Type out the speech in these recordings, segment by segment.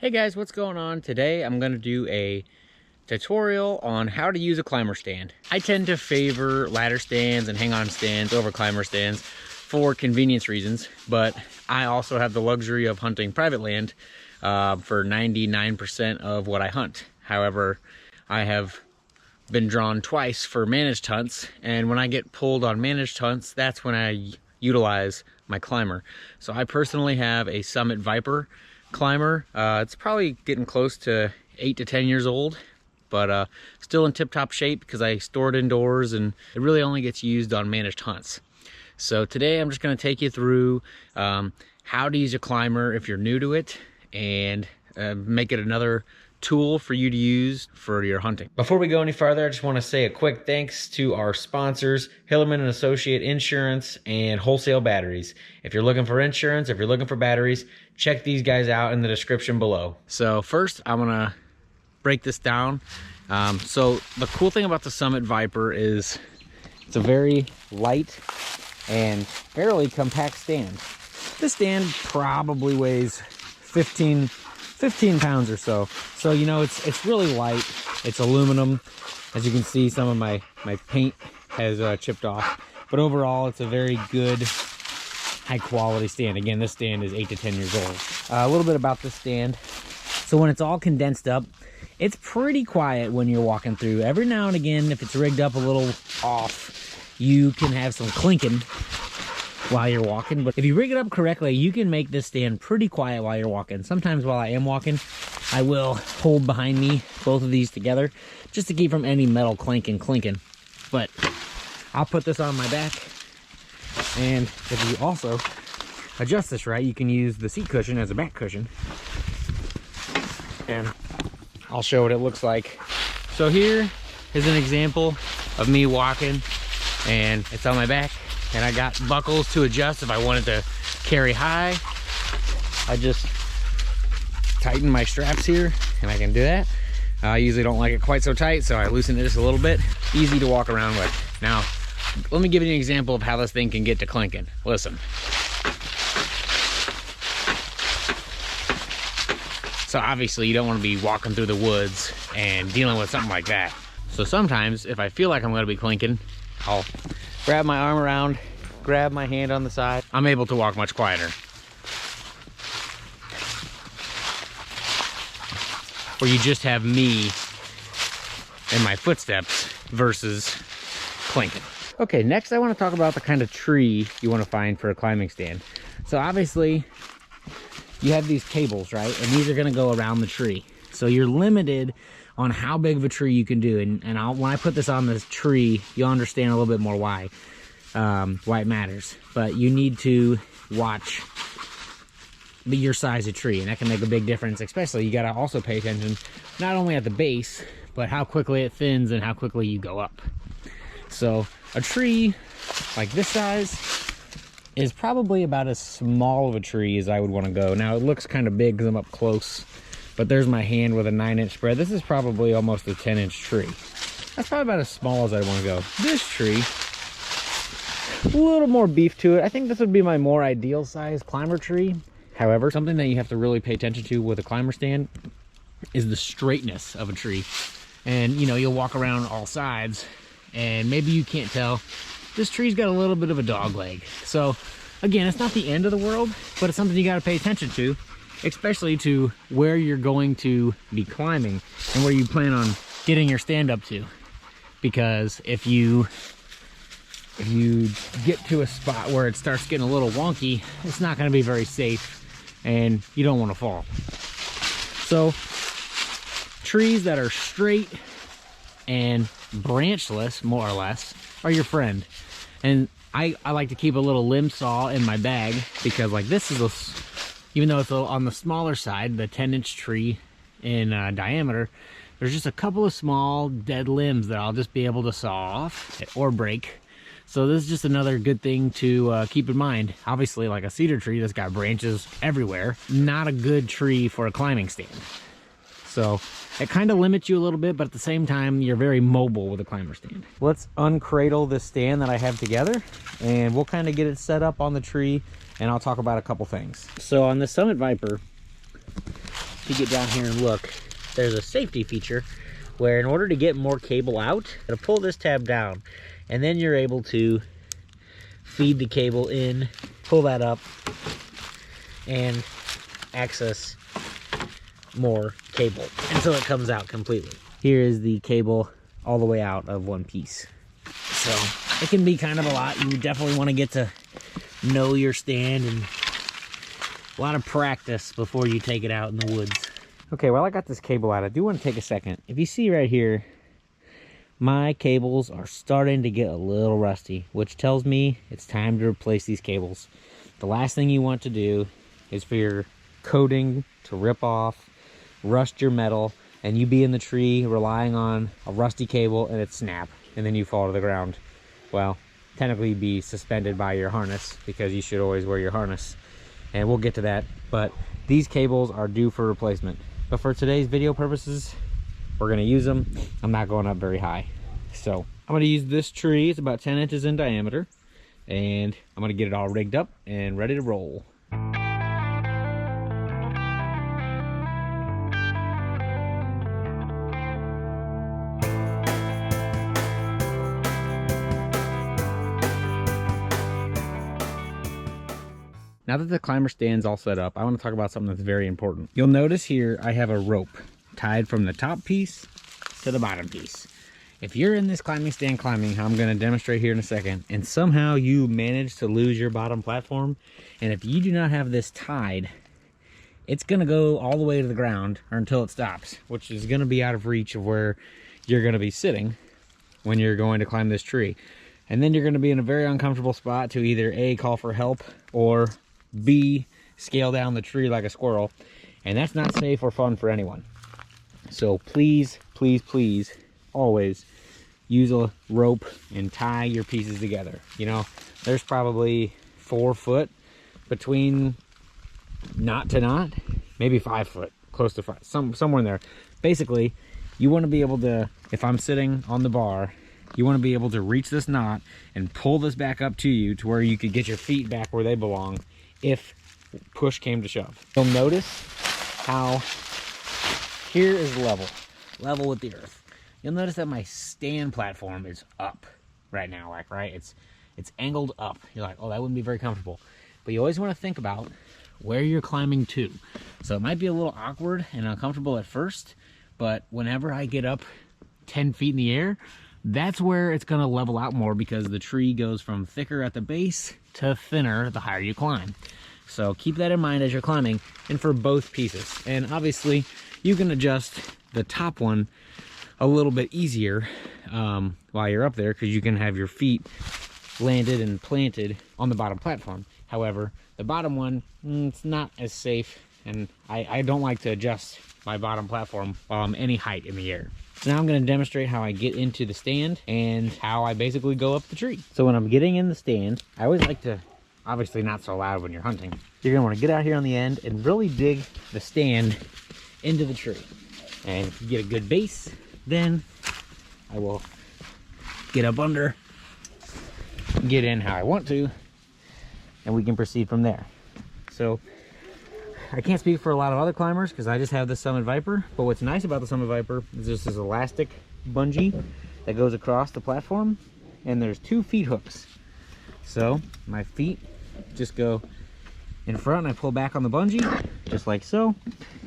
Hey guys, what's going on? Today I'm going to do a tutorial on how to use a climber stand. I tend to favor ladder stands and hang-on stands over climber stands for convenience reasons, but I also have the luxury of hunting private land for 99% of what I hunt. However, I have been drawn twice for managed hunts, and when I get pulled on managed hunts, that's when I utilize my climber. So I personally have a Summit Viper climber. It's probably getting close to 8 to 10 years old, but still in tip-top shape because I store it indoors and it really only gets used on managed hunts. So today I'm just going to take you through how to use a climber if you're new to it, and make it another tool for you to use for your hunting. Before we go any farther, I just want to say a quick thanks to our sponsors, Hillerman & Associate Insurance and Wholesale Batteries. If you're looking for insurance, if you're looking for batteries, check these guys out in the description below. So first, I'm gonna break this down. So the cool thing about the Summit Viper is it's a very light and fairly compact stand. This stand probably weighs 15 pounds or so. So, you know, it's really light. It's aluminum. As you can see, some of my paint has chipped off. But overall, it's a very good, high quality stand. Again, this stand is 8 to 10 years old. A little bit about this stand. So when it's all condensed up, it's pretty quiet when you're walking through. Every now and again, if it's rigged up a little off, you can have some clinking while you're walking, but if you rig it up correctly, you can make this stand pretty quiet while you're walking. Sometimes while I am walking, I will hold behind me both of these together just to keep from any metal clinking. But I'll put this on my back, and if you also adjust this right, you can use the seat cushion as a back cushion, and I'll show what it looks like. So here is an example of me walking, and it's on my back. And I got buckles to adjust if I wanted to carry high. I just tighten my straps here and I can do that. I usually don't like it quite so tight, so I loosen it just a little bit. Easy to walk around with. Now, let me give you an example of how this thing can get to clinking. Listen. So obviously you don't want to be walking through the woods and dealing with something like that. So sometimes if I feel like I'm going to be clinking, I'll grab my arm around, grab my hand on the side. I'm able to walk much quieter. Or you just have me and my footsteps versus clinking. Okay, next I want to talk about the kind of tree you want to find for a climbing stand. So obviously you have these cables, right? And these are going to go around the tree. So you're limited on how big of a tree you can do, and when I put this on this tree, you'll understand a little bit more why it matters. But you need to watch your size of tree, and that can make a big difference. Especially, you got to also pay attention not only at the base, but how quickly it thins and how quickly you go up. So a tree like this size is probably about as small of a tree as I would want to go. Now it looks kind of big because I'm up close, but there's my hand with a 9-inch spread. This is probably almost a 10-inch tree. That's probably about as small as I want to go. This tree, a little more beef to it. I think this would be my more ideal size climber tree. However, something that you have to really pay attention to with a climber stand is the straightness of a tree. And you know, you'll walk around all sides and maybe you can't tell. This tree's got a little bit of a dog leg. So again, it's not the end of the world, but it's something you got to pay attention to, especially to where you're going to be climbing and where you plan on getting your stand up to. Because if you get to a spot where it starts getting a little wonky, it's not going to be very safe and you don't want to fall. So trees that are straight and branchless, more or less, are your friend. And I like to keep a little limb saw in my bag, because like this is even though it's on the smaller side, the 10-inch tree in diameter, there's just a couple of small dead limbs that I'll just be able to saw off or break. So this is just another good thing to keep in mind. Obviously, like a cedar tree that's got branches everywhere, not a good tree for a climbing stand. So it kind of limits you a little bit, but at the same time, you're very mobile with a climber stand. Let's uncradle this stand that I have together, and we'll kind of get it set up on the tree, and I'll talk about a couple things. So on the Summit Viper, if you get down here and look, there's a safety feature where in order to get more cable out, it'll pull this tab down, and then you're able to feed the cable in, pull that up, and access more cable until it comes out completely. Here is the cable all the way out of one piece. So it can be kind of a lot. You definitely want to get to know your stand and a lot of practice before you take it out in the woods. Okay, while I got this cable out, I do want to take a second. If you see right here, my cables are starting to get a little rusty, which tells me it's time to replace these cables. The last thing you want to do is for your coating to rip off, rust your metal, and you be in the tree relying on a rusty cable and it snap, and then you fall to the ground. Well, technically be suspended by your harness, because you should always wear your harness. And we'll get to that, but these cables are due for replacement. But for today's video purposes, we're gonna use them. I'm not going up very high. So I'm gonna use this tree. It's about 10 inches in diameter, and I'm gonna get it all rigged up and ready to roll. Now that the climber stand's all set up, I want to talk about something that's very important. You'll notice here I have a rope tied from the top piece to the bottom piece. If you're in this climbing stand climbing, how I'm going to demonstrate here in a second, and somehow you manage to lose your bottom platform, and if you do not have this tied, it's going to go all the way to the ground or until it stops, which is going to be out of reach of where you're going to be sitting when you're going to climb this tree. And then you're going to be in a very uncomfortable spot to either A, call for help, or B, scale down the tree like a squirrel, and that's not safe or fun for anyone. So please, please, please, always use a rope and tie your pieces together. You know, there's probably 4 foot between knot to knot, maybe 5 foot, close to 5, somewhere in there. Basically, you want to be able to, if I'm sitting on the bar, you want to be able to reach this knot and pull this back up to you to where you could get your feet back where they belong if push came to shove. You'll notice how here is level with the earth. You'll notice that my stand platform is up right now, like, right? It's angled up. You're like, oh, that wouldn't be very comfortable. But you always want to think about where you're climbing to. So it might be a little awkward and uncomfortable at first, but whenever I get up 10 feet in the air, that's where it's going to level out more, because the tree goes from thicker at the base to thinner the higher you climb. So keep that in mind as you're climbing, and for both pieces. And obviously you can adjust the top one a little bit easier while you're up there, because you can have your feet landed and planted on the bottom platform. However, the bottom one, it's not as safe, and I don't like to adjust my bottom platform while I'm any height in the air. So now I'm going to demonstrate how I get into the stand and how I basically go up the tree. So when I'm getting in the stand, I always like to, obviously not so loud when you're hunting, you're going to want to get out here on the end and really dig the stand into the tree. And if you get a good base, then I will get up under, get in how I want to, and we can proceed from there. So I can't speak for a lot of other climbers because I just have the Summit Viper, but what's nice about the Summit Viper is there's this elastic bungee that goes across the platform, and there's 2 feet hooks. So my feet just go in front and I pull back on the bungee, just like so,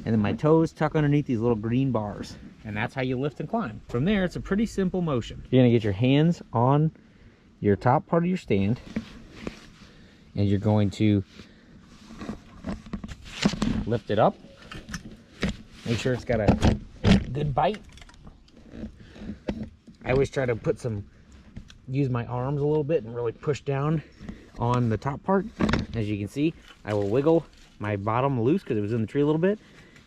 and then my toes tuck underneath these little green bars, and that's how you lift and climb. From there, it's a pretty simple motion. You're gonna get your hands on your top part of your stand, and you're going to lift it up. Make sure it's got a good bite. I always try to use my arms a little bit and really push down on the top part. As you can see, I will wiggle my bottom loose because it was in the tree a little bit,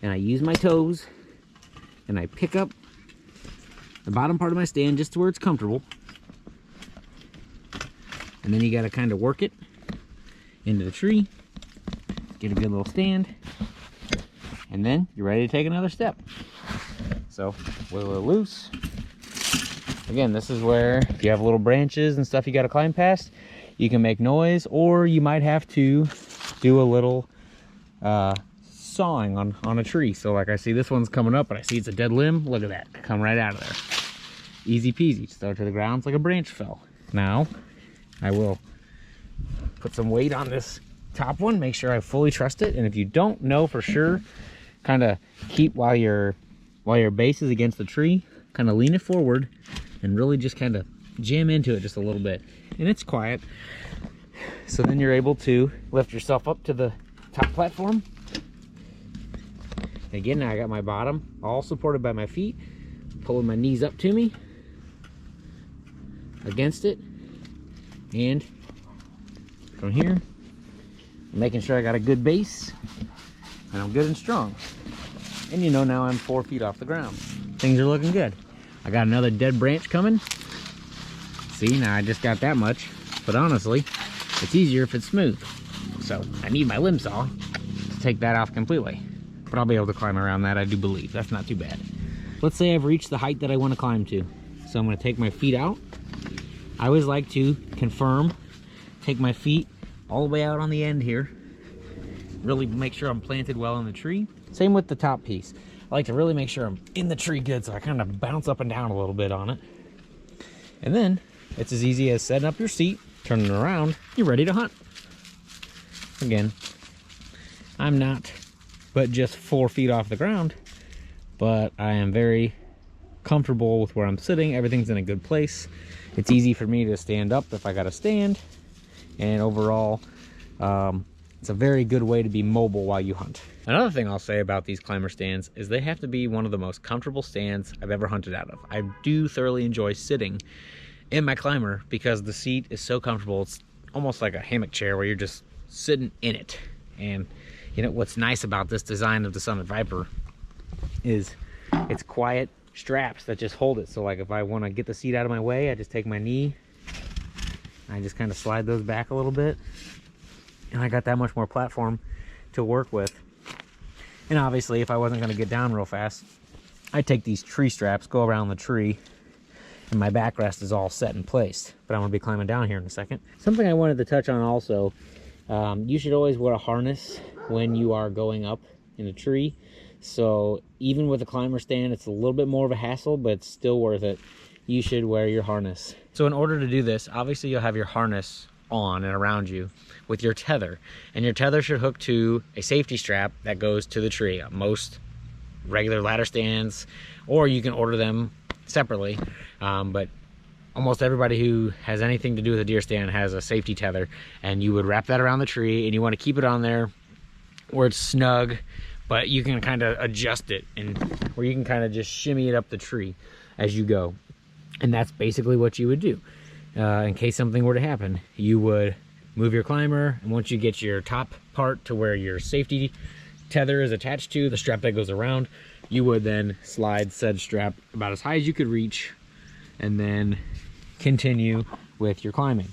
and I use my toes and I pick up the bottom part of my stand just to where it's comfortable, and then you got to kind of work it into the tree, get a good little stand, and then you're ready to take another step. So wiggle it loose. Again, this is where if you have little branches and stuff you got to climb past, you can make noise, or you might have to do a little sawing on a tree. So like I see this one's coming up, but I see it's a dead limb. Look at that, come right out of there. Easy peasy, just throw it to the ground. It's like a branch fell. Now, I will put some weight on this top one, make sure I fully trust it. And if you don't know for sure, kind of keep while your base is against the tree, kind of lean it forward and really just kind of jam into it just a little bit. And it's quiet. So then you're able to lift yourself up to the top platform. Again, now I got my bottom all supported by my feet, pulling my knees up to me against it, and from here, I'm making sure I got a good base and I'm good and strong. And you know, now I'm 4 feet off the ground. Things are looking good. I got another dead branch coming. See, now I just got that much, but honestly, it's easier if it's smooth. So I need my limb saw to take that off completely. But I'll be able to climb around that, I do believe. That's not too bad. Let's say I've reached the height that I want to climb to. So I'm going to take my feet out. I always like to confirm, take my feet all the way out on the end here. Really make sure I'm planted well in the tree. Same with the top piece. I like to really make sure I'm in the tree good, so I kind of bounce up and down a little bit on it. And then it's as easy as setting up your seat, turning it around, you're ready to hunt. Again, I'm not but just 4 feet off the ground, but I am very comfortable with where I'm sitting. Everything's in a good place. It's easy for me to stand up if I gotta stand, and overall it's a very good way to be mobile while you hunt. Another thing I'll say about these climber stands is they have to be one of the most comfortable stands I've ever hunted out of. I do thoroughly enjoy sitting in my climber because the seat is so comfortable. It's almost like a hammock chair where you're just sitting in it. And you know what's nice about this design of the Summit Viper is it's quiet straps that just hold it. So like if I want to get the seat out of my way, I just take my knee, I just kind of slide those back a little bit, and I got that much more platform to work with. And obviously if I wasn't going to get down real fast, I take these tree straps, go around the tree, and my backrest is all set in place. But I'm going to be climbing down here in a second. Something I wanted to touch on also, you should always wear a harness when you are going up in a tree. So even with a climber stand, it's a little bit more of a hassle, but it's still worth it. You should wear your harness. So in order to do this, obviously you'll have your harness on and around you with your tether, and your tether should hook to a safety strap that goes to the tree. Most regular ladder stands, or you can order them separately, but almost everybody who has anything to do with a deer stand has a safety tether, and you would wrap that around the tree, and you want to keep it on there where it's snug, but you can kind of adjust it, and where you can kind of just shimmy it up the tree as you go. And that's basically what you would do. In case something were to happen, you would move your climber, and once you get your top part to where your safety tether is attached to, the strap that goes around, you would then slide said strap about as high as you could reach, and then continue with your climbing.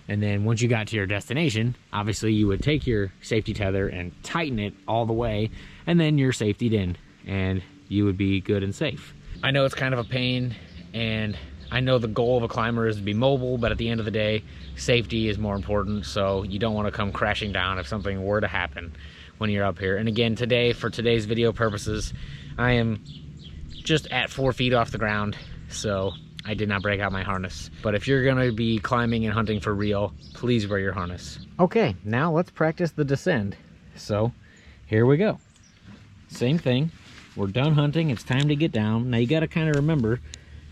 And then once you got to your destination, obviously you would take your safety tether and tighten it all the way, and then you're safetied in, and you would be good and safe. I know it's kind of a pain, and I know the goal of a climber is to be mobile, but at the end of the day, safety is more important, so you don't want to come crashing down if something were to happen when you're up here. And again, today, for today's video purposes, I am just at 4 feet off the ground, so I did not break out my harness. But if you're gonna be climbing and hunting for real, please wear your harness. Okay, now let's practice the descend. So here we go. Same thing, we're done hunting, it's time to get down. Now you gotta kind of remember,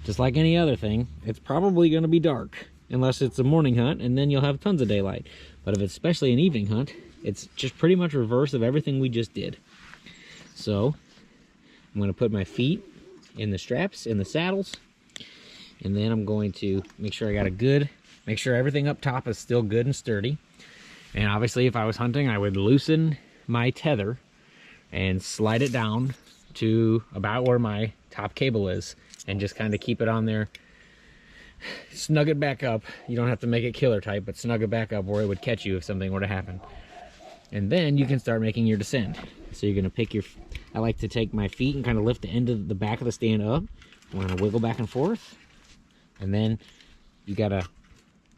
just like any other thing, it's probably gonna be dark, unless it's a morning hunt, and then you'll have tons of daylight. But if it's especially an evening hunt, it's just pretty much reverse of everything we just did. So I'm gonna put my feet in the straps, in the saddles, and then I'm going to make sure I got make sure everything up top is still good and sturdy. And obviously if I was hunting, I would loosen my tether and slide it down to about where my top cable is, and just kind of keep it on there. Snug it back up. You don't have to make it killer tight, but snug it back up where it would catch you if something were to happen. And then you can start making your descend. So you're gonna pick your, I like to take my feet and kind of lift the end of the back of the stand up. I'm gonna wiggle back and forth. And then you gotta,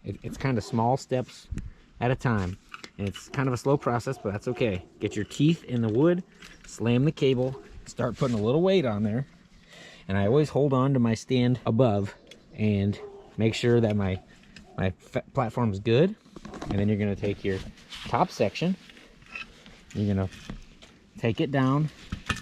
it's kind of small steps at a time. And it's kind of a slow process, but that's okay. Get your teeth in the wood, slam the cable, start putting a little weight on there. And I always hold on to my stand above and make sure that my platform is good. And then you're gonna take your top section, you're gonna take it down.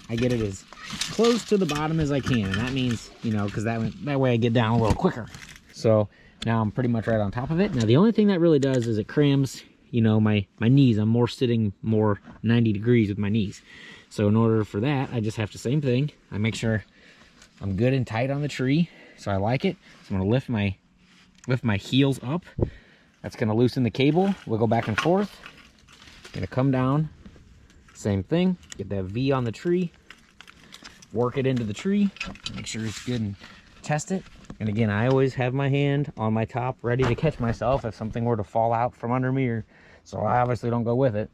I get it as close to the bottom as I can, and that means, you know, because that way I get down a little quicker. So now I'm pretty much right on top of it. Now the only thing that really does is it crams, you know, my knees. I'm sitting more 90 degrees with my knees. So in order for that, I just have the same thing. I make sure I'm good and tight on the tree, so I like it. So I'm gonna lift my heels up. That's gonna loosen the cable, wiggle back and forth. Gonna come down, same thing, get that V on the tree, work it into the tree, make sure it's good and test it. And again, I always have my hand on my top ready to catch myself if something were to fall out from under me, so I obviously don't go with it.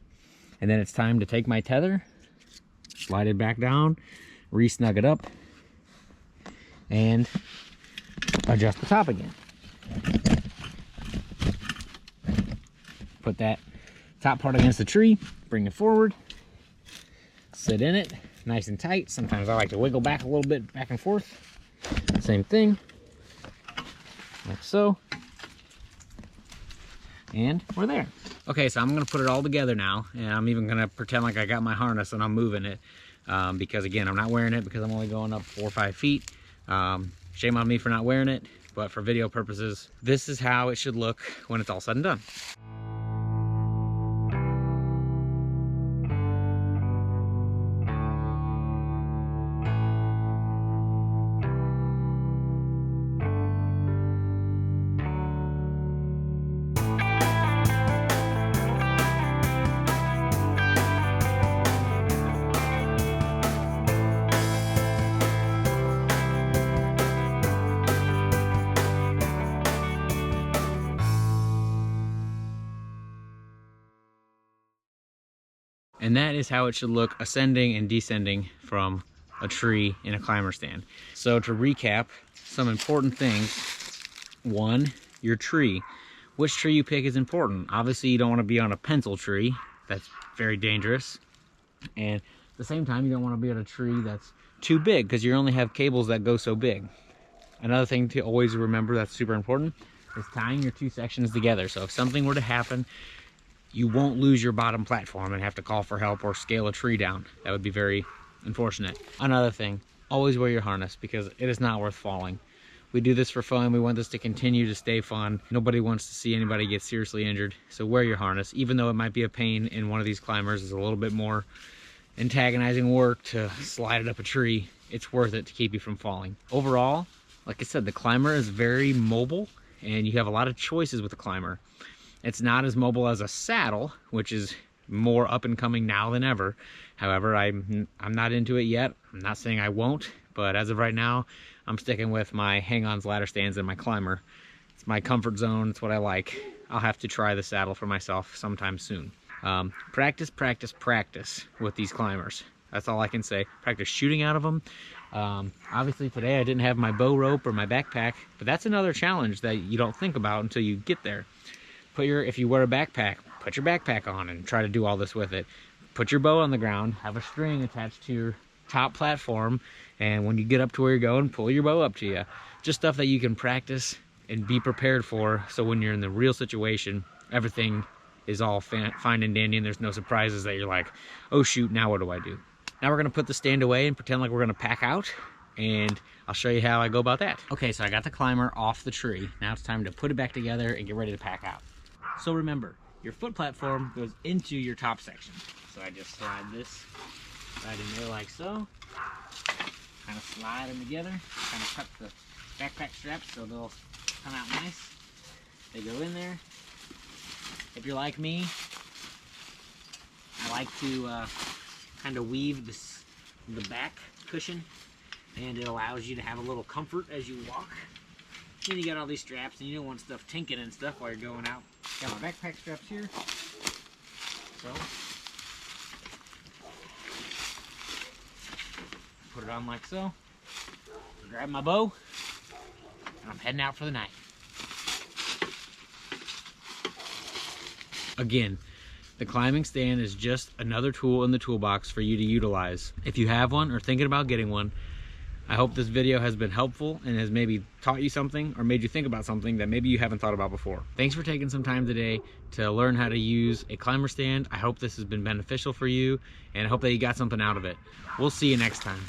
And then it's time to take my tether, slide it back down, re-snug it up, and adjust the top again. Put that top part against the tree, bring it forward, sit in it nice and tight. Sometimes I like to wiggle back a little bit, back and forth. Same thing, like so. And we're there. Okay, so I'm gonna put it all together now, and I'm even gonna pretend like I got my harness and I'm moving it, because again, I'm not wearing it because I'm only going up 4 or 5 feet. Shame on me for not wearing it, but for video purposes, this is how it should look when it's all said and done. And that is how it should look ascending and descending from a tree in a climber stand. So to recap, some important things. One, your tree. Which tree you pick is important. Obviously you don't want to be on a pencil tree. That's very dangerous. And at the same time, you don't want to be on a tree that's too big because you only have cables that go so big. Another thing to always remember that's super important is tying your two sections together. So if something were to happen, you won't lose your bottom platform and have to call for help or scale a tree down. That would be very unfortunate. Another thing, always wear your harness because it is not worth falling. We do this for fun. We want this to continue to stay fun. Nobody wants to see anybody get seriously injured. So wear your harness, even though it might be a pain in one of these climbers. It's a little bit more antagonizing work to slide it up a tree. It's worth it to keep you from falling. Overall, like I said, the climber is very mobile and you have a lot of choices with the climber. It's not as mobile as a saddle, which is more up and coming now than ever. However, I'm not into it yet. I'm not saying I won't, but as of right now, I'm sticking with my hang-ons, ladder stands, and my climber. It's my comfort zone. It's what I like. I'll have to try the saddle for myself sometime soon. Practice, practice, practice with these climbers. That's all I can say. Practice shooting out of them. Obviously today I didn't have my bow rope or my backpack, but that's another challenge that you don't think about until you get there. If you wear a backpack, put your backpack on and try to do all this with it. Put your bow on the ground, have a string attached to your top platform, and when you get up to where you're going, pull your bow up to you. Just stuff that you can practice and be prepared for, so when you're in the real situation, everything is all fine and dandy and there's no surprises that you're like, oh shoot, now what do I do? Now we're gonna put the stand away and pretend like we're gonna pack out, and I'll show you how I go about that. Okay, so I got the climber off the tree. Now it's time to put it back together and get ready to pack out. So remember, your foot platform goes into your top section. So I just slide this right in there like so. Kind of slide them together. Kind of cut the backpack straps so they'll come out nice. They go in there. If you're like me, I like to kind of weave the back cushion, and it allows you to have a little comfort as you walk. Then you got all these straps, and you don't want stuff tinking and stuff while you're going out. Got my backpack straps here. So, put it on like so. Grab my bow, and I'm heading out for the night. Again, The climbing stand is just another tool in the toolbox for you to utilize. If you have one or thinking about getting one, I hope this video has been helpful and has maybe taught you something or made you think about something that maybe you haven't thought about before. Thanks for taking some time today to learn how to use a climber stand. I hope this has been beneficial for you, and I hope that you got something out of it. We'll see you next time.